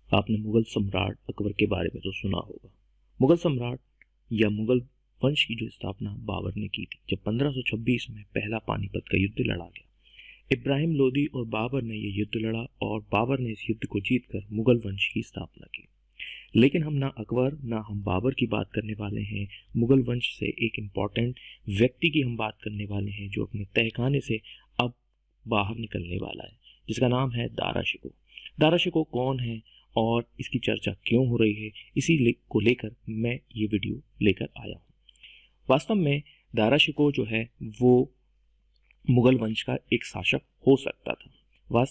आपने मुगल सम्राट अकबर के बारे में तो सुना होगा। मुगल सम्राट या मुगल वंश की जो स्थापना बाबर ने की थी, जब 1526 में पहला पानीपत का युद्ध लड़ा गया। इब्राहिम लोदी और बाबर ने यह युद्ध लड़ा और बाबर ने इस युद्ध को जीतकर मुगल वंश की स्थापना की। लेकिन हम ना अकबर ना हम बाबर की बात करने वाले हैं। मुगल वंश से एक इम्पॉर्टेंट व्यक्ति की हम बात करने वाले हैं जो अपने तहखाने से अब बाहर निकलने वाला है, जिसका नाम है दारा शिकोह। दारा शिकोह कौन है और इसकी चर्चा क्यों हो रही है, इसी को लेकर मैं ये वीडियो लेकर आया हूँ। वास्तव में दारा शिकोह जो है वो मुगल वंश का एक शासक हो सकता था।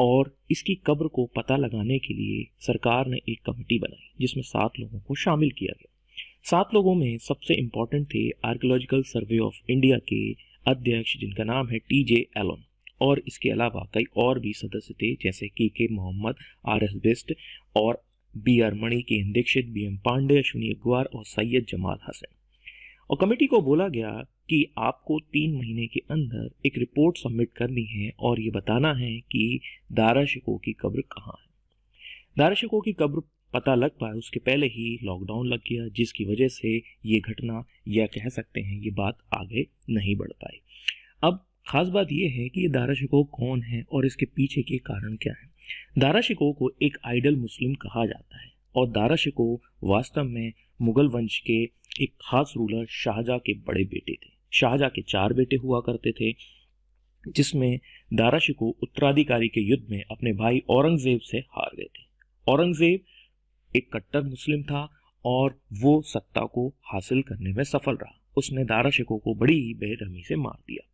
और इसकी कब्र को पता लगाने के लिए सरकार ने एक कमेटी बनाई जिसमें 7 लोगों को शामिल किया गया। 7 लोगों में सबसे इम्पोर्टेंट थे आर्कियोलॉजिकल सर्वे ऑफ इंडिया के अध्यक्ष, जिनका नाम है टी.जे. एलन, और इसके अलावा कई और भी सदस्य थे जैसे के मोहम्मद, आर.एस. बिस्ट और बी.आर. मणि, के.एन. दीक्षित, बी.एम. पांडे, अश्विनी अग्रवाल और सैयद जमाल हसन। और कमेटी को बोला गया कि आपको 3 महीने के अंदर एक रिपोर्ट सबमिट करनी है और ये बताना है कि दारा शिकोह की कब्र कहाँ है। दारा शिकोह की कब्र पता लग पाए उसके पहले ही लॉकडाउन लग गया, जिसकी वजह से ये घटना या कह सकते हैं ये बात आगे नहीं बढ़ पाई। अब खास बात यह है कि ये दारा शिकोह कौन है और इसके पीछे के कारण क्या है। दारा शिकोह को एक आइडल मुस्लिम कहा जाता है और दारा शिकोह वास्तव में मुगल वंश के एक खास रूलर शाहजहां के बड़े बेटे थे। शाहजहां के 4 बेटे हुआ करते थे, जिसमें दारा शिकोह उत्तराधिकारी के युद्ध में अपने भाई औरंगजेब से हार गए थे। औरंगजेब एक कट्टर मुस्लिम था और वो सत्ता को हासिल करने में सफल रहा। उसने दारा शिकोह को बड़ी ही बेरहमी से मार दिया।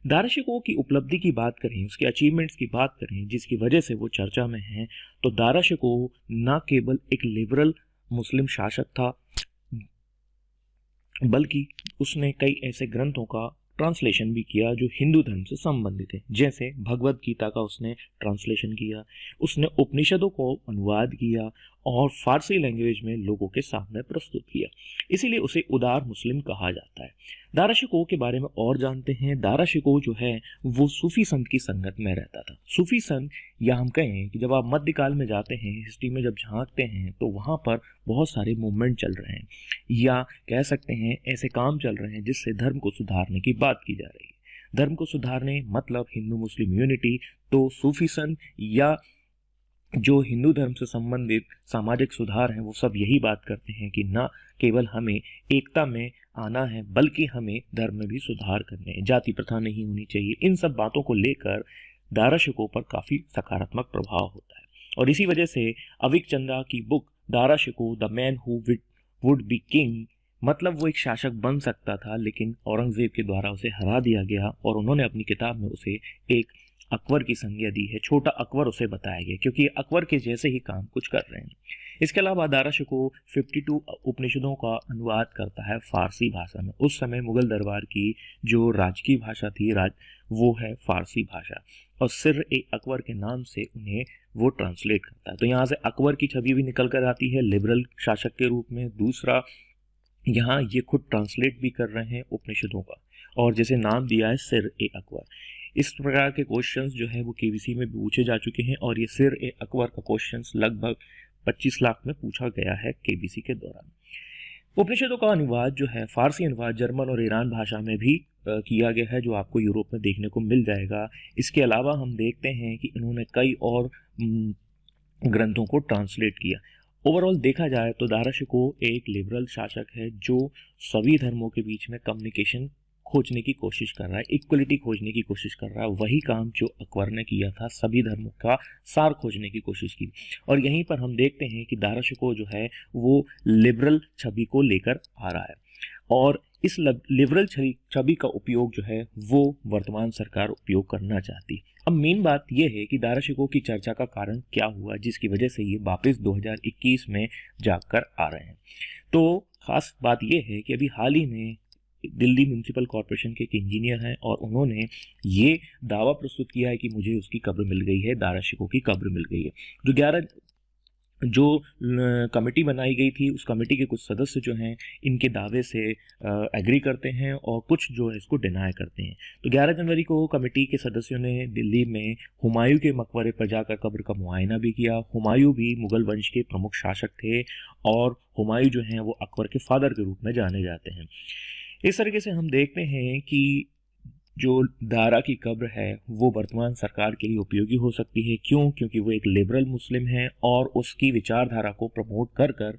दारा शिकोह की उपलब्धि की बात करें, उसके अचीवमेंट्स की बात करें जिसकी वजह से वो चर्चा में है, तो दारा शिकोह न केवल एक लिबरल मुस्लिम शासक था बल्कि उसने कई ऐसे ग्रंथों का ट्रांसलेशन भी किया जो हिंदू धर्म से संबंधित है। जैसे भगवत गीता का उसने ट्रांसलेशन किया, उसने उपनिषदों को अनुवाद किया और फारसी लैंग्वेज में लोगों के सामने प्रस्तुत किया। इसीलिए उसे उदार मुस्लिम कहा जाता है। दारा शिकोह के बारे में और जानते हैं। दारा शिकोह जो है वो सूफी संत की संगत में रहता था। सूफी संत, या हम कहें कि जब आप मध्यकाल में जाते हैं, हिस्ट्री में जब झांकते हैं, तो वहाँ पर बहुत सारे मूवमेंट चल रहे हैं या कह सकते हैं ऐसे काम चल रहे हैं जिससे धर्म को सुधारने की बात की जा रही है। धर्म को सुधारने मतलब हिंदू मुस्लिम यूनिटी। तो सूफी संत या जो हिंदू धर्म से संबंधित सामाजिक सुधार हैं वो सब यही बात करते हैं कि ना केवल हमें एकता में आना है बल्कि हमें धर्म में भी सुधार करने हैं, जाति प्रथा नहीं होनी चाहिए। इन सब बातों को लेकर दारा शिकोह पर काफ़ी सकारात्मक प्रभाव होता है और इसी वजह से अविक चंदा की book Dara Shikoh the man who would be king, मतलब वो एक शासक बन सकता था लेकिन औरंगजेब के द्वारा उसे हरा दिया गया और उन्होंने अपनी किताब में उसे एक अकबर की संज्ञा दी है। छोटा अकबर उसे बताया गया क्योंकि अकबर के जैसे ही काम कुछ कर रहे हैं। इसके अलावा दारा शिकोह 52 उपनिषदों का अनुवाद करता है फारसी भाषा में। उस समय मुगल दरबार की जो राजकीय भाषा थी वो है फारसी भाषा और सिर-ए-अकबर के नाम से उन्हें वो ट्रांसलेट करता है। तो यहाँ से अकबर की छवि भी निकल कर आती है लिबरल शासक के रूप में। दूसरा, यहाँ ये खुद ट्रांसलेट भी कर रहे हैं उपनिषदों का और जैसे नाम दिया है सिर-ए-अकबर। इस प्रकार के क्वेश्चंस जो है वो केबीसी में पूछे जा चुके हैं और ये सिर-ए-अकबर का क्वेश्चंस लगभग 25 लाख में पूछा गया है केबीसी के दौरान। उपनिषदों का अनुवाद जो है फारसी अनुवाद जर्मन और ईरान भाषा में भी किया गया है जो आपको यूरोप में देखने को मिल जाएगा। इसके अलावा हम देखते हैं कि इन्होंने कई और ग्रंथों को ट्रांसलेट किया। ओवरऑल देखा जाए तो दारा शिकोह एक लिबरल शासक है जो सभी धर्मों के बीच में कम्युनिकेशन खोजने की कोशिश कर रहा है, इक्वलिटी खोजने की कोशिश कर रहा है। वही काम जो अकबर ने किया था, सभी धर्मों का सार खोजने की कोशिश की। और यहीं पर हम देखते हैं कि दारा शिकोह जो है वो लिबरल छवि को लेकर आ रहा है और इस लिबरल छवि का उपयोग जो है वो वर्तमान सरकार उपयोग करना चाहती है। अब मेन बात यह है कि दारा शिकोह की चर्चा का कारण क्या हुआ जिसकी वजह से ये वापस 2021 में जाकर आ रहे हैं। तो खास बात यह है कि अभी हाल ही में दिल्ली म्युनिसिपल कॉरपोरेशन के एक इंजीनियर हैं और उन्होंने ये दावा प्रस्तुत किया है कि मुझे उसकी कब्र मिल गई है, दारा शिकोह की कब्र मिल गई है। जो जो कमेटी बनाई गई थी, उस कमेटी के कुछ सदस्य जो हैं इनके दावे से एग्री करते हैं और कुछ जो है इसको डिनाई करते हैं। तो 11 जनवरी को कमेटी के सदस्यों ने दिल्ली में हुमायूं के मकबरे पर जाकर कब्र का मुआयना भी किया। हुमायूं भी मुगल वंश के प्रमुख शासक थे और हुमायूं जो हैं वो अकबर के फादर के रूप में जाने जाते हैं। इस तरीके से हम देखते हैं कि जो दारा की कब्र है वो वर्तमान सरकार के लिए उपयोगी हो सकती है। क्यों? क्योंकि वो एक लिबरल मुस्लिम है और उसकी विचारधारा को प्रमोट कर कर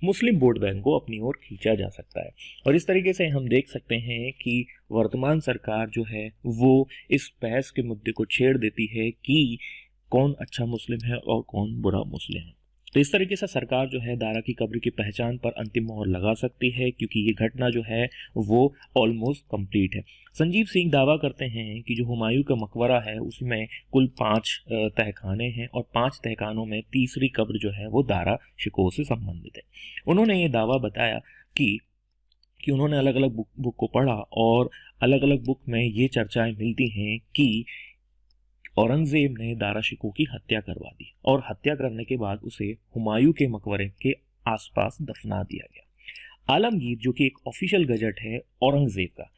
मुस्लिम वोट बैंक को अपनी ओर खींचा जा सकता है। और इस तरीके से हम देख सकते हैं कि वर्तमान सरकार जो है वो इस बहस के मुद्दे को छेड़ देती है कि कौन अच्छा मुस्लिम है और कौन बुरा मुस्लिम है। तो इस तरीके से सरकार जो है दारा की कब्र की पहचान पर अंतिम मोहर लगा सकती है, क्योंकि ये घटना जो है वो ऑलमोस्ट कंप्लीट है। संजीव सिंह दावा करते हैं कि जो हुमायूं का मकबरा है उसमें कुल 5 तहखाने हैं और 5 तहखानों में तीसरी कब्र जो है वो दारा शिकोह से संबंधित है। उन्होंने ये दावा बताया कि उन्होंने अलग अलग बुक को पढ़ा और अलग अलग बुक में ये चर्चाएं मिलती हैं कि औरंगजेब ने दारा शिकोह की हत्या करवा दी और हत्या करने के बाद उसे हुमायूं के मकबरे के आसपास दफना दिया गया। आलमगीर जो कि एक ऑफिशियल गजट है औरंगजेब का,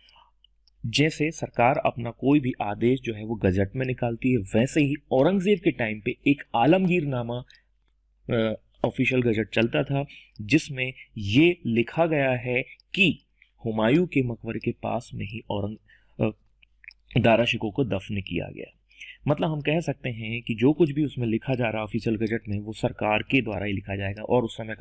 जैसे सरकार अपना कोई भी आदेश जो है वो गजट में निकालती है, वैसे ही औरंगजेब के टाइम पे एक आलमगीर नामा ऑफिशियल गजट चलता था जिसमें ये लिखा गया है कि हुमायूं के मकबरे के पास में ही दारा शिकोह को दफन किया गया। मतलब हम कह सकते हैं कि जो कुछ भी उसमें लिखा जा रहा है ऑफिशियल गजट में वो सरकार के द्वारा ही लिखा जाएगा और उस समय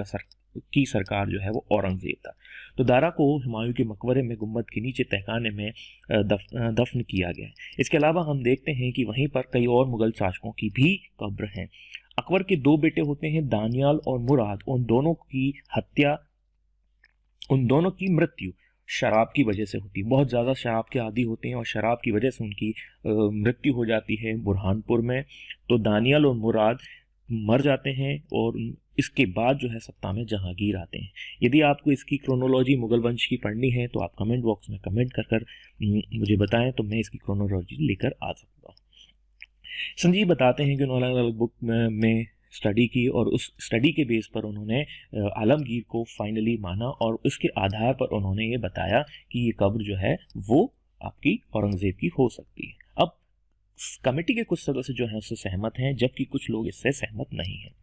की सरकार जो है वो औरंगजेब था। तो दारा को हुमायूं के मकबरे में गुम्बद के नीचे तहखाने में दफन किया गया है। इसके अलावा हम देखते हैं कि वहीं पर कई और मुगल शासकों की भी कब्र हैं। अकबर के 2 बेटे होते हैं दानियाल और मुराद। उन दोनों की मृत्यु शराब की वजह से होती है। बहुत ज़्यादा शराब के आदी होते हैं और शराब की वजह से उनकी मृत्यु हो जाती है बुरहानपुर में। तो दानियाल और मुराद मर जाते हैं और इसके बाद जो है सत्ता में जहांगीर आते हैं। यदि आपको इसकी क्रोनोलॉजी मुगल वंश की पढ़नी है तो आप कमेंट बॉक्स में कमेंट कर मुझे बताएं, तो मैं इसकी क्रोनोलॉजी लेकर आ सकता हूँ। संजीव बताते हैं कि उन्होंने अलग अलग बुक में स्टडी की और उस स्टडी के बेस पर उन्होंने आलमगीर को फाइनली माना और उसके आधार पर उन्होंने ये बताया कि ये कब्र जो है वो आपकी औरंगजेब की हो सकती है। अब कमेटी के कुछ सदस्य जो हैं उससे सहमत हैं, जबकि कुछ लोग इससे सहमत नहीं हैं।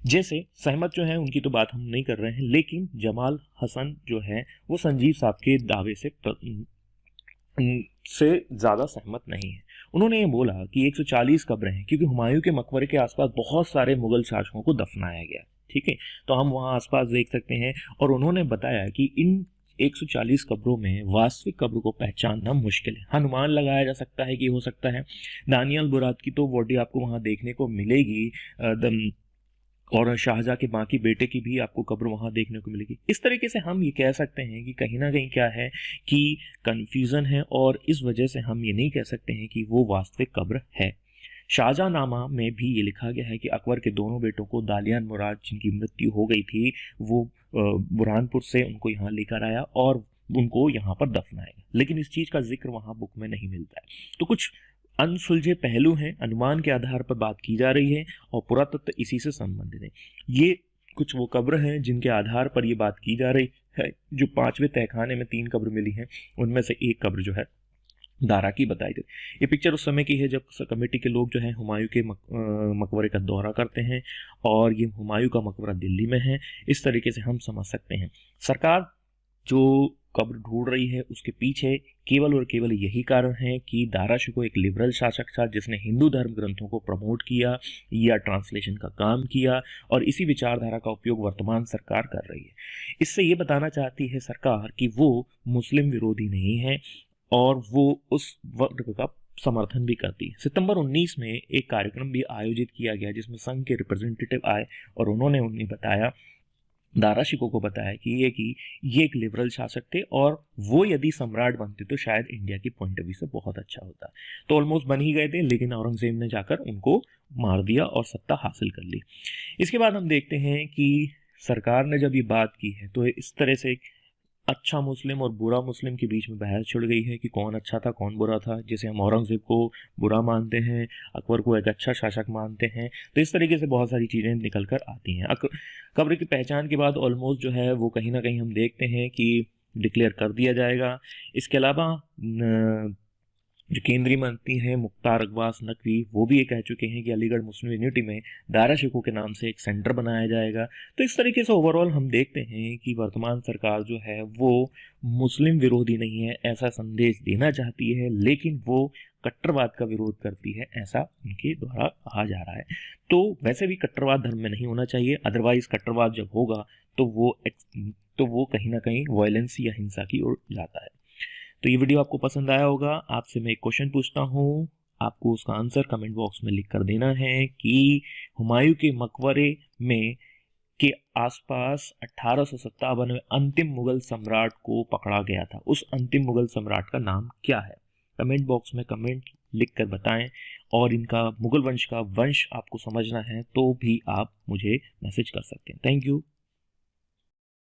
जैसे सहमत जो है उनकी तो बात हम नहीं कर रहे हैं, लेकिन जमाल हसन जो है वो संजीव साहब के दावे से ज़्यादा सहमत नहीं है। उन्होंने ये बोला कि 140 कब्रें हैं, क्योंकि हुमायूं के मकबरे के आसपास बहुत सारे मुगल शासकों को दफनाया गया। ठीक है, तो हम वहाँ आसपास देख सकते हैं। और उन्होंने बताया कि इन 140 कब्रों में वास्तविक कब्र को पहचानना मुश्किल है। अनुमान लगाया जा सकता है कि हो सकता है दानियाल बुराद की तो बॉडी आपको वहाँ देखने को मिलेगी और शाहजहाँ के बाकी बेटे की भी आपको कब्र वहाँ देखने को मिलेगी। इस तरीके से हम ये कह सकते हैं कि कहीं ना कहीं क्या है कि कन्फ्यूज़न है और इस वजह से हम ये नहीं कह सकते हैं कि वो वास्तविक कब्र है। शाहजहाँनामा में भी ये लिखा गया है कि अकबर के दोनों बेटों को दालियान मुराद जिनकी मृत्यु हो गई थी वो बुरहानपुर से उनको यहाँ लेकर आया और उनको यहाँ पर दफनाया, लेकिन इस चीज़ का जिक्र वहाँ बुक में नहीं मिलता है। तो कुछ अनसुलझे पहलू हैं, अनुमान के आधार पर बात की जा रही है और पुरातत्व इसी से संबंधित है। ये कुछ वो कब्र हैं जिनके आधार पर ये बात की जा रही है। जो 5वें तहखाने में 3 कब्र मिली हैं उनमें से एक कब्र जो है दारा की बताई गई। ये पिक्चर उस समय की है जब कमेटी के लोग जो हैं हुमायूं के मकबरे का दौरा करते हैं और ये हुमायूं का मकबरा दिल्ली में है। इस तरीके से हम समझ सकते हैं सरकार जो कब्र ढूंढ रही है उसके पीछे केवल और केवल यही कारण है कि दारा शिकोह एक लिबरल शासक था जिसने हिंदू धर्म ग्रंथों को प्रमोट किया या ट्रांसलेशन का काम किया और इसी विचारधारा का उपयोग वर्तमान सरकार कर रही है। इससे ये बताना चाहती है सरकार कि वो मुस्लिम विरोधी नहीं है और वो उस वर्ग का समर्थन भी करती है। सितंबर 19 में एक कार्यक्रम भी आयोजित किया गया जिसमें संघ के रिप्रेजेंटेटिव आए और उन्होंने बताया, दारा शिकोह को बताया कि ये एक लिबरल शासक थे और वो यदि सम्राट बनते तो शायद इंडिया की पॉइंट ऑफ व्यू से बहुत अच्छा होता। तो ऑलमोस्ट बन ही गए थे, लेकिन औरंगजेब ने जाकर उनको मार दिया और सत्ता हासिल कर ली। इसके बाद हम देखते हैं कि सरकार ने जब ये बात की है तो इस तरह से अच्छा मुस्लिम और बुरा मुस्लिम के बीच में बहस छिड़ गई है कि कौन अच्छा था कौन बुरा था। जैसे हम औरंगजेब को बुरा मानते हैं, अकबर को एक अच्छा शासक मानते हैं, तो इस तरीके से बहुत सारी चीज़ें निकल कर आती हैं। कब्र की पहचान के बाद ऑलमोस्ट जो है वो कहीं ना कहीं हम देखते हैं कि डिक्लेयर कर दिया जाएगा। इसके अलावा जो केंद्रीय मंत्री हैं मुख्तार अब्बास नकवी, वो भी ये कह चुके हैं कि अलीगढ़ मुस्लिम यूनिवर्सिटी में दारा शिकोह के नाम से एक सेंटर बनाया जाएगा। तो इस तरीके से ओवरऑल हम देखते हैं कि वर्तमान सरकार जो है वो मुस्लिम विरोधी नहीं है ऐसा संदेश देना चाहती है, लेकिन वो कट्टरवाद का विरोध करती है ऐसा उनके द्वारा कहा जा रहा है। तो वैसे भी कट्टरवाद धर्म में नहीं होना चाहिए, अदरवाइज कट्टरवाद जब होगा तो वो कहीं ना कहीं वायलेंस या हिंसा की ओर जाता है। तो ये वीडियो आपको पसंद आया होगा। आपसे मैं एक क्वेश्चन पूछता हूँ, आपको उसका आंसर कमेंट बॉक्स में लिख कर देना है कि हुमायूं के मकबरे में के आसपास 1857 में अंतिम मुगल सम्राट को पकड़ा गया था, उस अंतिम मुगल सम्राट का नाम क्या है? कमेंट बॉक्स में कमेंट लिख कर बताएं। और इनका मुगल वंश का वंश आपको समझना है तो भी आप मुझे मैसेज कर सकते हैं। Thank you.